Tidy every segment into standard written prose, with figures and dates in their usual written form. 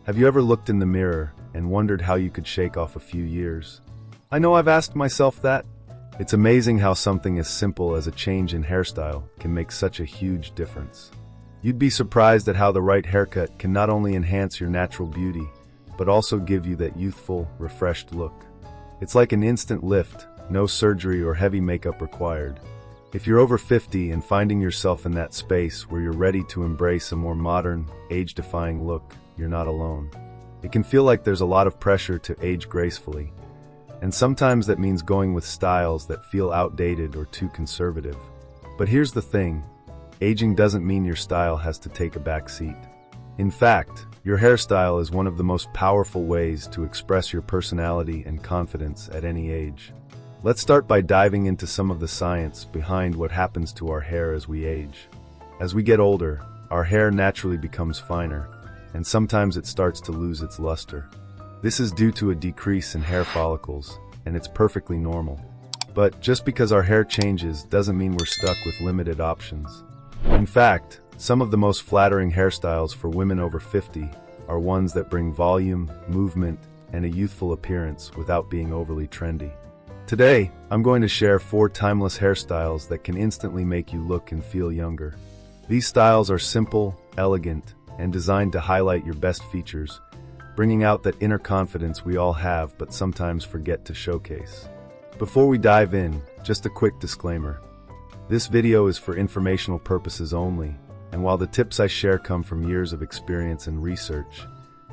Have you ever looked in the mirror and wondered how you could shake off a few years? I know I've asked myself that. It's amazing how something as simple as a change in hairstyle can make such a huge difference. You'd be surprised at how the right haircut can not only enhance your natural beauty, but also give you that youthful, refreshed look. It's like an instant lift, no surgery or heavy makeup required. If you're over 50 and finding yourself in that space where you're ready to embrace a more modern, age-defying look, you're not alone. It can feel like there's a lot of pressure to age gracefully, and sometimes that means going with styles that feel outdated or too conservative. But here's the thing, aging doesn't mean your style has to take a back seat. In fact, your hairstyle is one of the most powerful ways to express your personality and confidence at any age. Let's start by diving into some of the science behind what happens to our hair as we age. As we get older, our hair naturally becomes finer, and sometimes it starts to lose its luster. This is due to a decrease in hair follicles, and it's perfectly normal. But just because our hair changes doesn't mean we're stuck with limited options. In fact, some of the most flattering hairstyles for women over 50 are ones that bring volume, movement, and a youthful appearance without being overly trendy. Today, I'm going to share 4 timeless hairstyles that can instantly make you look and feel younger. These styles are simple, elegant, and designed to highlight your best features, bringing out that inner confidence we all have but sometimes forget to showcase. Before we dive in, just a quick disclaimer. This video is for informational purposes only, and while the tips I share come from years of experience and research,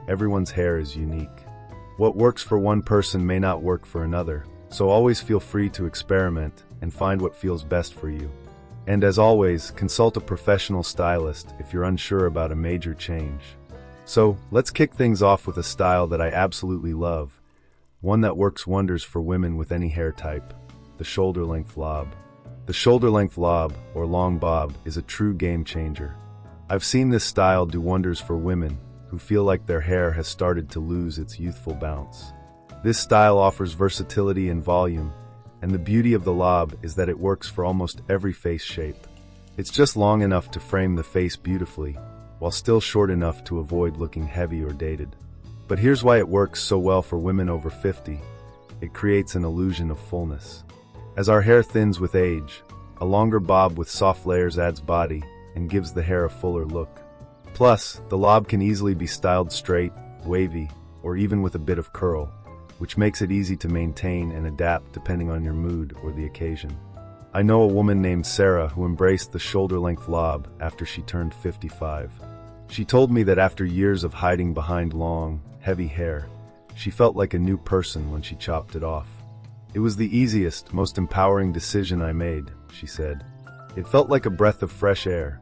everyone's hair is unique. What works for one person may not work for another, so always feel free to experiment and find what feels best for you. And as always, consult a professional stylist if you're unsure about a major change. So, let's kick things off with a style that I absolutely love, one that works wonders for women with any hair type, the shoulder-length lob. The shoulder-length lob, or long bob, is a true game changer. I've seen this style do wonders for women who feel like their hair has started to lose its youthful bounce. This style offers versatility and volume, and the beauty of the lob is that it works for almost every face shape. It's just long enough to frame the face beautifully, while still short enough to avoid looking heavy or dated. But here's why it works so well for women over 50. It creates an illusion of fullness. As our hair thins with age, a longer bob with soft layers adds body and gives the hair a fuller look. Plus, the lob can easily be styled straight, wavy, or even with a bit of curl, which makes it easy to maintain and adapt depending on your mood or the occasion. I know a woman named Sarah who embraced the shoulder-length lob after she turned 55. She told me that after years of hiding behind long, heavy hair, she felt like a new person when she chopped it off. It was the easiest, most empowering decision I made, she said. It felt like a breath of fresh air.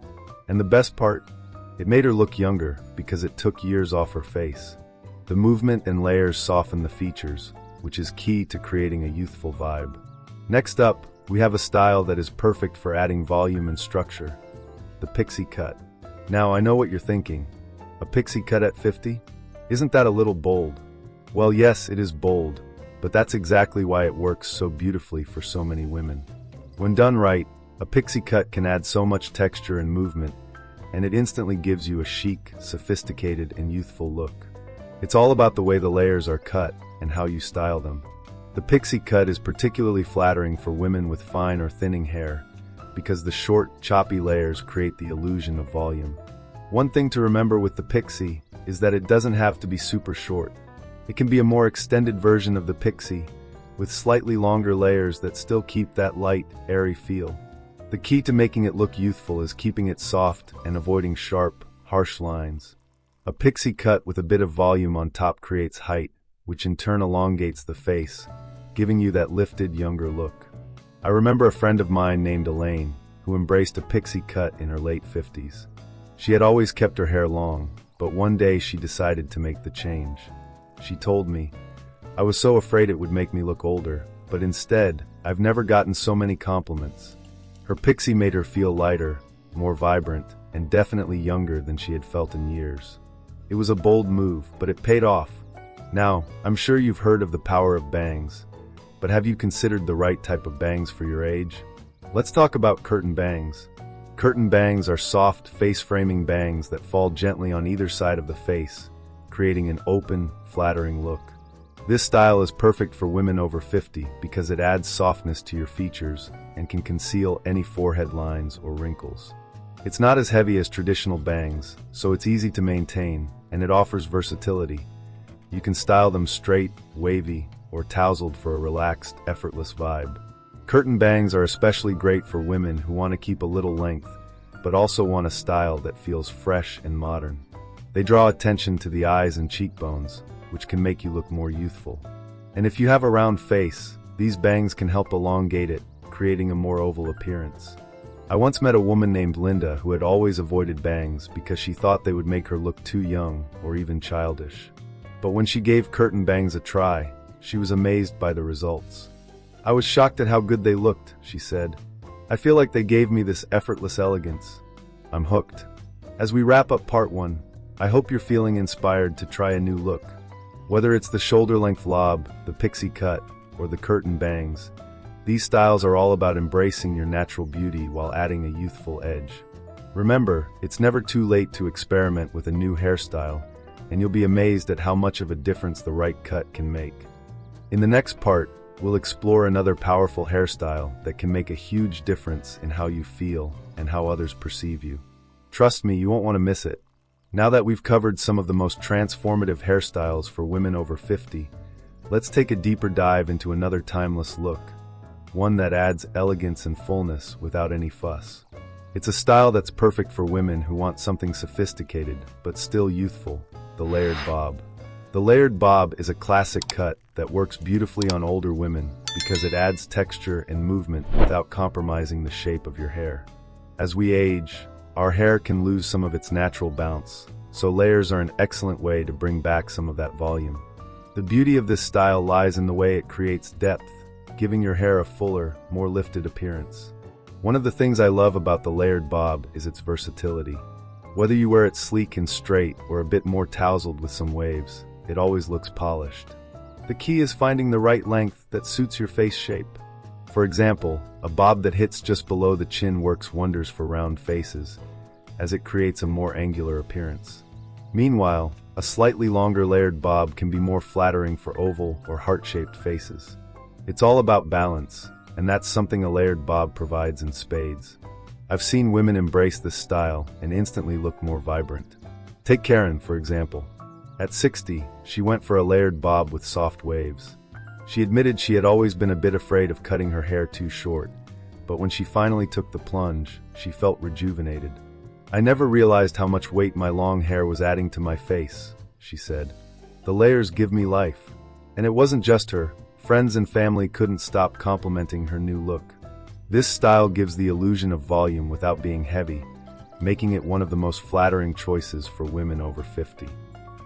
And the best part, it made her look younger because it took years off her face. The movement and layers soften the features, which is key to creating a youthful vibe. Next up, we have a style that is perfect for adding volume and structure, the pixie cut. Now, I know what you're thinking. A pixie cut at 50? Isn't that a little bold? Well, yes, it is bold, but that's exactly why it works so beautifully for so many women. When done right, a pixie cut can add so much texture and movement, and it instantly gives you a chic, sophisticated, and youthful look. It's all about the way the layers are cut and how you style them. The pixie cut is particularly flattering for women with fine or thinning hair because the short, choppy layers create the illusion of volume. One thing to remember with the pixie is that it doesn't have to be super short. It can be a more extended version of the pixie with slightly longer layers that still keep that light, airy feel. The key to making it look youthful is keeping it soft and avoiding sharp, harsh lines. A pixie cut with a bit of volume on top creates height, which in turn elongates the face, giving you that lifted, younger look. I remember a friend of mine named Elaine, who embraced a pixie cut in her late 50s. She had always kept her hair long, but one day she decided to make the change. She told me, "I was so afraid it would make me look older, but instead, I've never gotten so many compliments." Her pixie made her feel lighter, more vibrant, and definitely younger than she had felt in years. It was a bold move, but it paid off. Now, I'm sure you've heard of the power of bangs, but have you considered the right type of bangs for your age? Let's talk about curtain bangs. Curtain bangs are soft, face-framing bangs that fall gently on either side of the face, creating an open, flattering look. This style is perfect for women over 50 because it adds softness to your features and can conceal any forehead lines or wrinkles. It's not as heavy as traditional bangs, so it's easy to maintain, and it offers versatility. You can style them straight, wavy, or tousled for a relaxed, effortless vibe. Curtain bangs are especially great for women who want to keep a little length, but also want a style that feels fresh and modern. They draw attention to the eyes and cheekbones, which can make you look more youthful. And if you have a round face, these bangs can help elongate it, creating a more oval appearance. I once met a woman named Linda who had always avoided bangs because she thought they would make her look too young or even childish. But when she gave curtain bangs a try, she was amazed by the results. "I was shocked at how good they looked," she said. "I feel like they gave me this effortless elegance. I'm hooked." As we wrap up part 1, I hope you're feeling inspired to try a new look. Whether it's the shoulder-length lob, the pixie cut, or the curtain bangs, these styles are all about embracing your natural beauty while adding a youthful edge. Remember, it's never too late to experiment with a new hairstyle, and you'll be amazed at how much of a difference the right cut can make. In the next part, we'll explore another powerful hairstyle that can make a huge difference in how you feel and how others perceive you. Trust me, you won't want to miss it. Now that we've covered some of the most transformative hairstyles for women over 50, let's take a deeper dive into another timeless look. One that adds elegance and fullness without any fuss. It's a style that's perfect for women who want something sophisticated but still youthful, the layered bob. The layered bob is a classic cut that works beautifully on older women because it adds texture and movement without compromising the shape of your hair. As we age, our hair can lose some of its natural bounce, so layers are an excellent way to bring back some of that volume. The beauty of this style lies in the way it creates depth, giving your hair a fuller, more lifted appearance. One of the things I love about the layered bob is its versatility. Whether you wear it sleek and straight or a bit more tousled with some waves, it always looks polished. The key is finding the right length that suits your face shape. For example, a bob that hits just below the chin works wonders for round faces, as it creates a more angular appearance. Meanwhile, a slightly longer layered bob can be more flattering for oval or heart-shaped faces. It's all about balance, and that's something a layered bob provides in spades. I've seen women embrace this style and instantly look more vibrant. Take Karen, for example. At 60, she went for a layered bob with soft waves. She admitted she had always been a bit afraid of cutting her hair too short, but when she finally took the plunge, she felt rejuvenated. "I never realized how much weight my long hair was adding to my face," she said. "The layers give me life." And it wasn't just her. Friends and family couldn't stop complimenting her new look. This style gives the illusion of volume without being heavy, making it one of the most flattering choices for women over 50.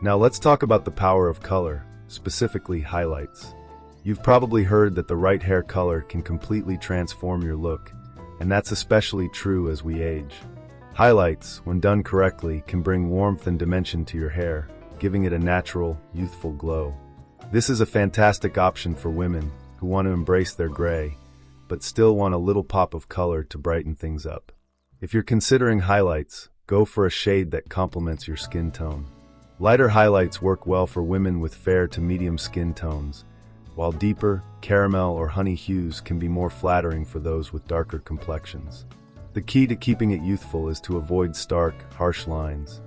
Now let's talk about the power of color, specifically highlights. You've probably heard that the right hair color can completely transform your look, and that's especially true as we age. Highlights, when done correctly, can bring warmth and dimension to your hair, giving it a natural, youthful glow. This is a fantastic option for women who want to embrace their gray, but still want a little pop of color to brighten things up. If you're considering highlights, go for a shade that complements your skin tone. Lighter highlights work well for women with fair to medium skin tones, while deeper, caramel or honey hues can be more flattering for those with darker complexions. The key to keeping it youthful is to avoid stark, harsh lines.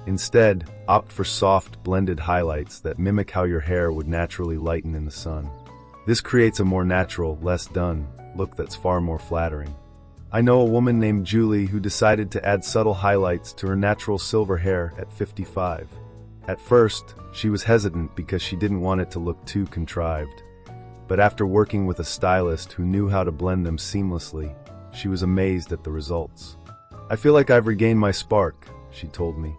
Instead, opt for soft, blended highlights that mimic how your hair would naturally lighten in the sun. This creates a more natural, less done look that's far more flattering. I know a woman named Julie who decided to add subtle highlights to her natural silver hair at 55. At first, she was hesitant because she didn't want it to look too contrived. But after working with a stylist who knew how to blend them seamlessly, she was amazed at the results. "I feel like I've regained my spark," she told me.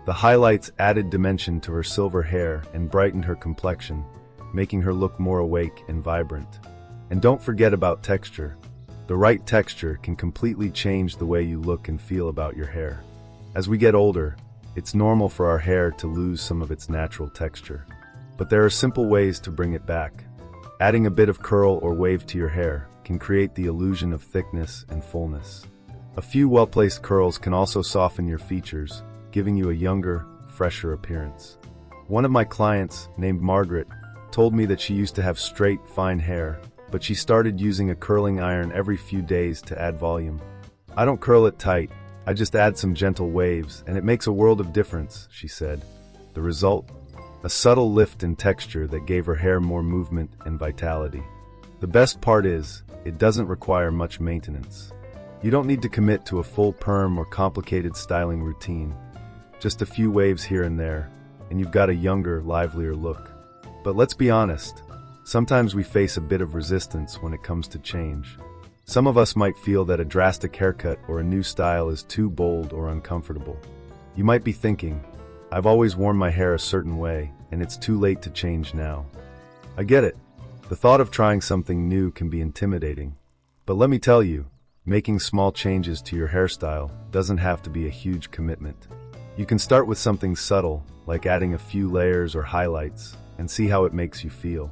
The highlights added dimension to her silver hair and brightened her complexion, making her look more awake and vibrant. And don't forget about texture. The right texture can completely change the way you look and feel about your hair. As we get older, it's normal for our hair to lose some of its natural texture. But there are simple ways to bring it back. Adding a bit of curl or wave to your hair can create the illusion of thickness and fullness. A few well-placed curls can also soften your features, giving you a younger, fresher appearance. One of my clients, named Margaret, told me that she used to have straight, fine hair, but she started using a curling iron every few days to add volume. I don't curl it tight, I just add some gentle waves, and it makes a world of difference, she said. The result? A subtle lift in texture that gave her hair more movement and vitality. The best part is, it doesn't require much maintenance. You don't need to commit to a full perm or complicated styling routine. Just a few waves here and there, and you've got a younger, livelier look. But let's be honest, sometimes we face a bit of resistance when it comes to change. Some of us might feel that a drastic haircut or a new style is too bold or uncomfortable. You might be thinking, I've always worn my hair a certain way, and it's too late to change now. I get it. The thought of trying something new can be intimidating. But let me tell you, making small changes to your hairstyle doesn't have to be a huge commitment. You can start with something subtle, like adding a few layers or highlights, and see how it makes you feel.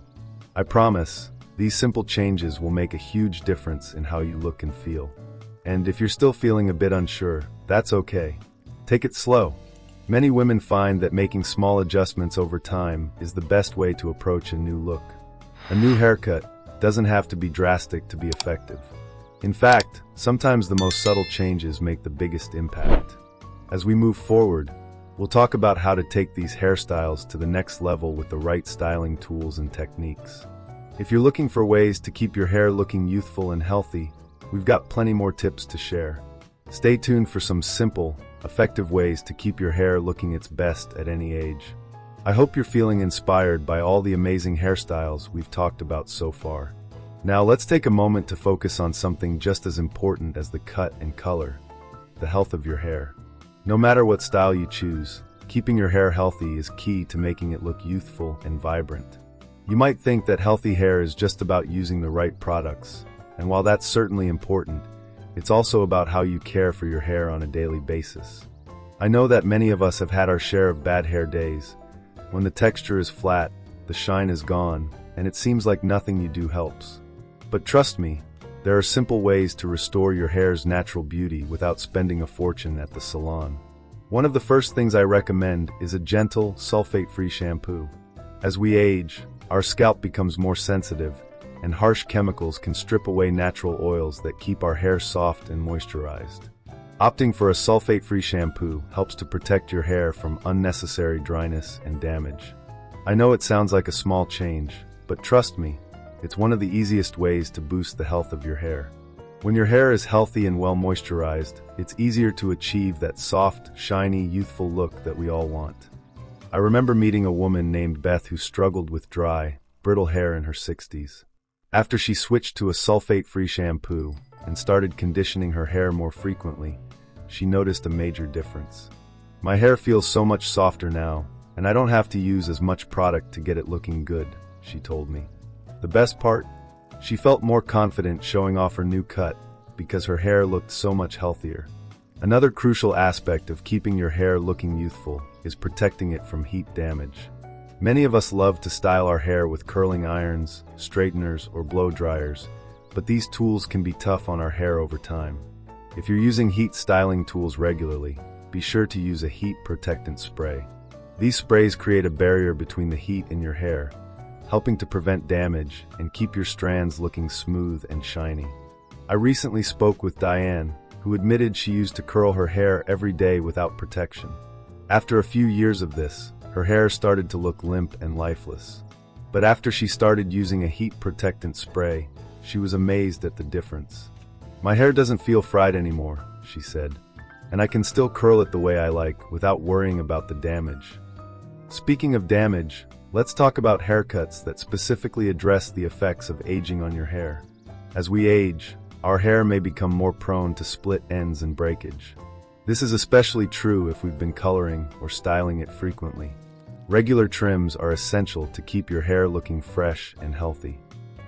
I promise, these simple changes will make a huge difference in how you look and feel. And if you're still feeling a bit unsure, that's okay. Take it slow. Many women find that making small adjustments over time is the best way to approach a new look. A new haircut doesn't have to be drastic to be effective. In fact, sometimes the most subtle changes make the biggest impact. As we move forward, we'll talk about how to take these hairstyles to the next level with the right styling tools and techniques. If you're looking for ways to keep your hair looking youthful and healthy, we've got plenty more tips to share. Stay tuned for some simple, effective ways to keep your hair looking its best at any age. I hope you're feeling inspired by all the amazing hairstyles we've talked about so far. Now let's take a moment to focus on something just as important as the cut and color: the health of your hair. No matter what style you choose, keeping your hair healthy is key to making it look youthful and vibrant. You might think that healthy hair is just about using the right products, and while that's certainly important, it's also about how you care for your hair on a daily basis. I know that many of us have had our share of bad hair days, when the texture is flat, the shine is gone, and it seems like nothing you do helps. But trust me, there are simple ways to restore your hair's natural beauty without spending a fortune at the salon. One of the first things I recommend is a gentle, sulfate-free shampoo. As we age, our scalp becomes more sensitive, and harsh chemicals can strip away natural oils that keep our hair soft and moisturized. Opting for a sulfate-free shampoo helps to protect your hair from unnecessary dryness and damage. I know it sounds like a small change, but trust me, it's one of the easiest ways to boost the health of your hair. When your hair is healthy and well moisturized, it's easier to achieve that soft, shiny, youthful look that we all want. I remember meeting a woman named Beth who struggled with dry, brittle hair in her 60s. After she switched to a sulfate-free shampoo and started conditioning her hair more frequently, she noticed a major difference. My hair feels so much softer now, and I don't have to use as much product to get it looking good, she told me. The best part? She felt more confident showing off her new cut because her hair looked so much healthier. Another crucial aspect of keeping your hair looking youthful is protecting it from heat damage. Many of us love to style our hair with curling irons, straighteners, or blow dryers, but these tools can be tough on our hair over time. If you're using heat styling tools regularly, be sure to use a heat protectant spray. These sprays create a barrier between the heat and your hair, helping to prevent damage and keep your strands looking smooth and shiny. I recently spoke with Diane, who admitted she used to curl her hair every day without protection. After a few years of this, her hair started to look limp and lifeless. But after she started using a heat protectant spray, she was amazed at the difference. "My hair doesn't feel fried anymore," she said, "and I can still curl it the way I like without worrying about the damage." Speaking of damage, let's talk about haircuts that specifically address the effects of aging on your hair. As we age, our hair may become more prone to split ends and breakage. This is especially true if we've been coloring or styling it frequently. Regular trims are essential to keep your hair looking fresh and healthy.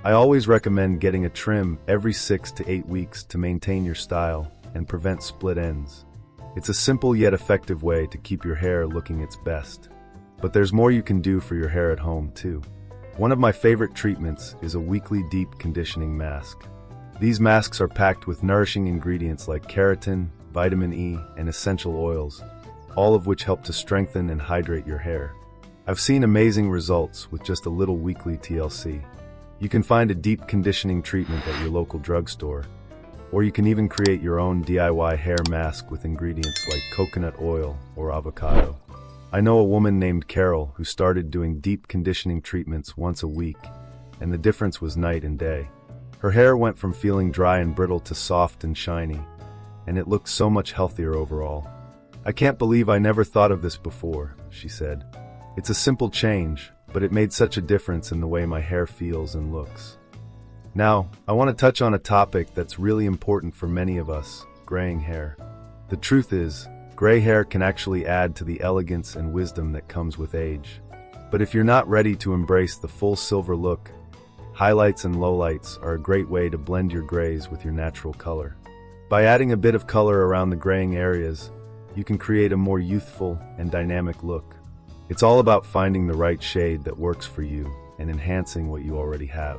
I always recommend getting a trim every 6 to 8 weeks to maintain your style and prevent split ends. It's a simple yet effective way to keep your hair looking its best. But there's more you can do for your hair at home, too. One of my favorite treatments is a weekly deep conditioning mask. These masks are packed with nourishing ingredients like keratin, vitamin E, and essential oils, all of which help to strengthen and hydrate your hair. I've seen amazing results with just a little weekly TLC. You can find a deep conditioning treatment at your local drugstore, or you can even create your own DIY hair mask with ingredients like coconut oil or avocado. I know a woman named Carol who started doing deep conditioning treatments once a week, and the difference was night and day. Her hair went from feeling dry and brittle to soft and shiny, and it looked so much healthier overall. "I can't believe I never thought of this before," she said. "It's a simple change, but it made such a difference in the way my hair feels and looks." Now, I want to touch on a topic that's really important for many of us: graying hair. The truth is, gray hair can actually add to the elegance and wisdom that comes with age. But if you're not ready to embrace the full silver look, highlights and lowlights are a great way to blend your grays with your natural color. By adding a bit of color around the graying areas, you can create a more youthful and dynamic look. It's all about finding the right shade that works for you and enhancing what you already have.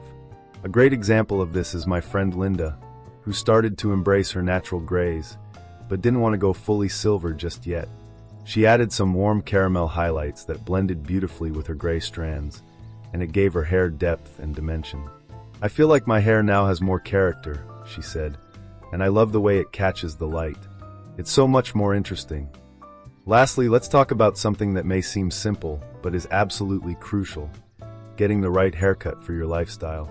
A great example of this is my friend Linda, who started to embrace her natural grays, but didn't want to go fully silver just yet. She added some warm caramel highlights that blended beautifully with her gray strands, and it gave her hair depth and dimension. "I feel like my hair now has more character," she said, "and I love the way it catches the light. It's so much more interesting." Lastly, let's talk about something that may seem simple, but is absolutely crucial: getting the right haircut for your lifestyle.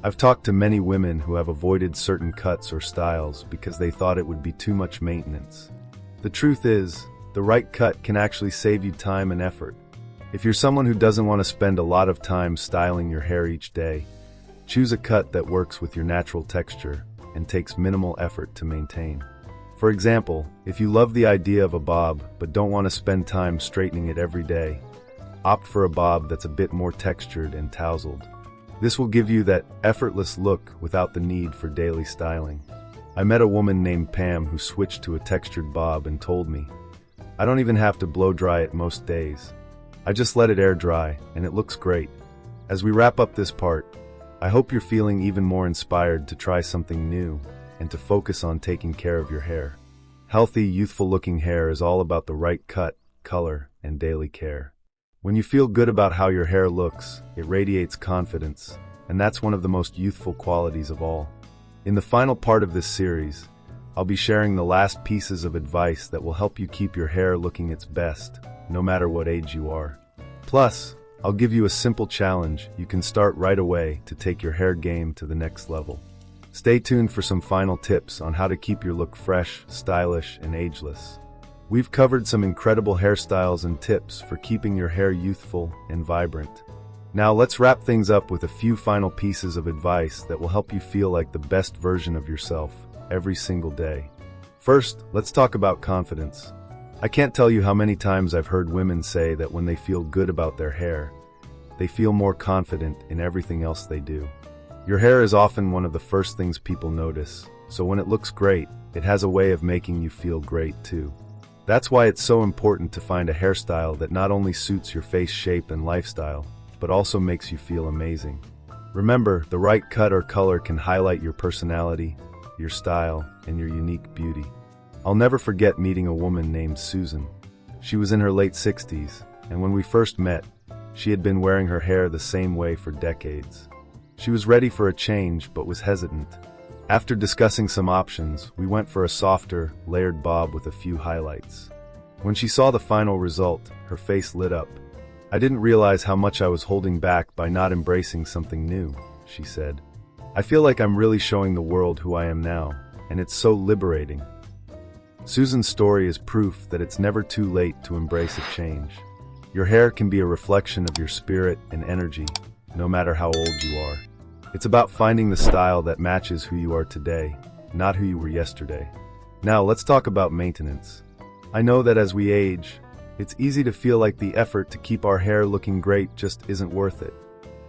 I've talked to many women who have avoided certain cuts or styles because they thought it would be too much maintenance. The truth is, the right cut can actually save you time and effort. If you're someone who doesn't want to spend a lot of time styling your hair each day, choose a cut that works with your natural texture and takes minimal effort to maintain. For example, if you love the idea of a bob but don't want to spend time straightening it every day, opt for a bob that's a bit more textured and tousled. This will give you that effortless look without the need for daily styling. I met a woman named Pam who switched to a textured bob and told me, "I don't even have to blow dry it most days. I just let it air dry, and it looks great." As we wrap up this part, I hope you're feeling even more inspired to try something new and to focus on taking care of your hair. Healthy, youthful-looking hair is all about the right cut, color, and daily care. When you feel good about how your hair looks, it radiates confidence, and that's one of the most youthful qualities of all. In the final part of this series, I'll be sharing the last pieces of advice that will help you keep your hair looking its best, no matter what age you are. Plus, I'll give you a simple challenge you can start right away to take your hair game to the next level. Stay tuned for some final tips on how to keep your look fresh, stylish, and ageless. We've covered some incredible hairstyles and tips for keeping your hair youthful and vibrant. Now let's wrap things up with a few final pieces of advice that will help you feel like the best version of yourself every single day. First, let's talk about confidence. I can't tell you how many times I've heard women say that when they feel good about their hair, they feel more confident in everything else they do. Your hair is often one of the first things people notice, so when it looks great, it has a way of making you feel great too. That's why it's so important to find a hairstyle that not only suits your face shape and lifestyle, but also makes you feel amazing. Remember, the right cut or color can highlight your personality, your style, and your unique beauty. I'll never forget meeting a woman named Susan. She was in her late 60s, and when we first met, she had been wearing her hair the same way for decades. She was ready for a change, but was hesitant. After discussing some options, we went for a softer, layered bob with a few highlights. When she saw the final result, her face lit up. "I didn't realize how much I was holding back by not embracing something new," she said. "I feel like I'm really showing the world who I am now, and it's so liberating." Susan's story is proof that it's never too late to embrace a change. Your hair can be a reflection of your spirit and energy, no matter how old you are. It's about finding the style that matches who you are today, not who you were yesterday. Now let's talk about maintenance. I know that as we age, it's easy to feel like the effort to keep our hair looking great just isn't worth it.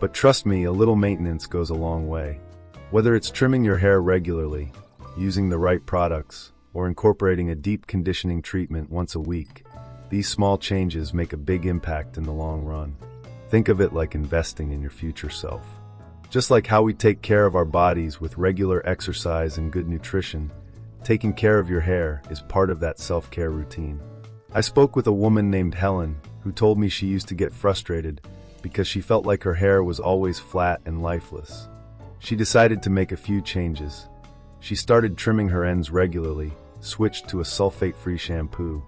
But trust me, a little maintenance goes a long way. Whether it's trimming your hair regularly, using the right products, or incorporating a deep conditioning treatment once a week, these small changes make a big impact in the long run. Think of it like investing in your future self. Just like how we take care of our bodies with regular exercise and good nutrition, taking care of your hair is part of that self-care routine. I spoke with a woman named Helen, who told me she used to get frustrated because she felt like her hair was always flat and lifeless. She decided to make a few changes. She started trimming her ends regularly, switched to a sulfate-free shampoo,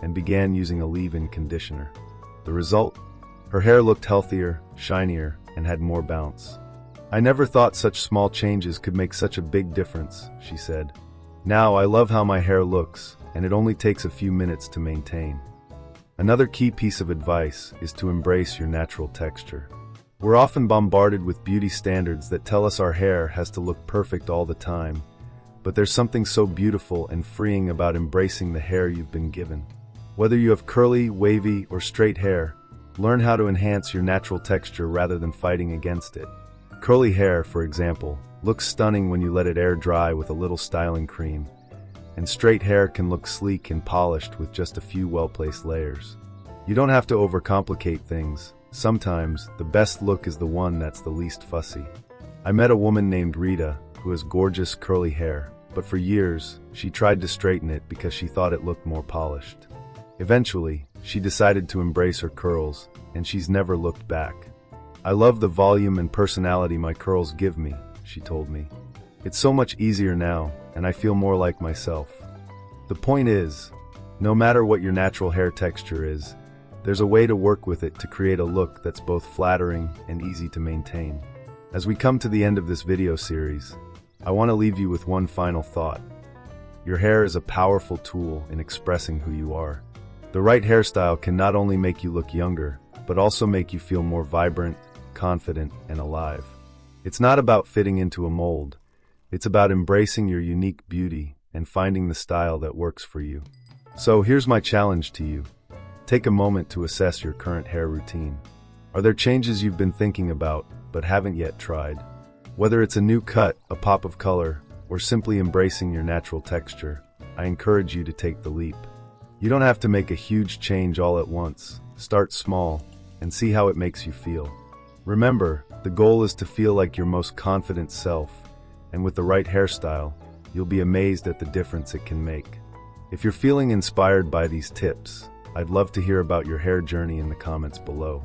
and began using a leave-in conditioner. The result? Her hair looked healthier, shinier, and had more bounce. "I never thought such small changes could make such a big difference," she said. "Now I love how my hair looks, and it only takes a few minutes to maintain." Another key piece of advice is to embrace your natural texture. We're often bombarded with beauty standards that tell us our hair has to look perfect all the time, but there's something so beautiful and freeing about embracing the hair you've been given. Whether you have curly, wavy, or straight hair, learn how to enhance your natural texture rather than fighting against it. Curly hair, for example, looks stunning when you let it air dry with a little styling cream, and straight hair can look sleek and polished with just a few well-placed layers. You don't have to overcomplicate things. Sometimes, the best look is the one that's the least fussy. I met a woman named Rita who has gorgeous curly hair, but for years, she tried to straighten it because she thought it looked more polished. Eventually, she decided to embrace her curls, and she's never looked back. "I love the volume and personality my curls give me," she told me. "It's so much easier now, and I feel more like myself." The point is, no matter what your natural hair texture is, there's a way to work with it to create a look that's both flattering and easy to maintain. As we come to the end of this video series, I want to leave you with one final thought. Your hair is a powerful tool in expressing who you are. The right hairstyle can not only make you look younger, but also make you feel more vibrant, confident, and alive. It's not about fitting into a mold. It's about embracing your unique beauty and finding the style that works for you. So here's my challenge to you. Take a moment to assess your current hair routine. Are there changes you've been thinking about but haven't yet tried? Whether it's a new cut, a pop of color, or simply embracing your natural texture, I encourage you to take the leap. You don't have to make a huge change all at once. Start small and see how it makes you feel. Remember, the goal is to feel like your most confident self, and with the right hairstyle, you'll be amazed at the difference it can make. If you're feeling inspired by these tips, I'd love to hear about your hair journey in the comments below.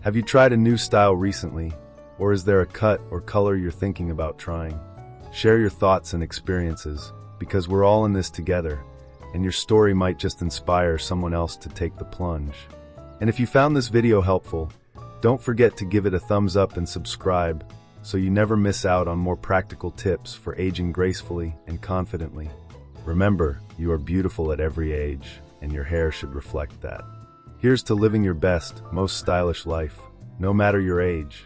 Have you tried a new style recently, or is there a cut or color you're thinking about trying? Share your thoughts and experiences, because we're all in this together, and your story might just inspire someone else to take the plunge. And if you found this video helpful, don't forget to give it a thumbs up and subscribe so you never miss out on more practical tips for aging gracefully and confidently. Remember, you are beautiful at every age, and your hair should reflect that. Here's to living your best, most stylish life, no matter your age.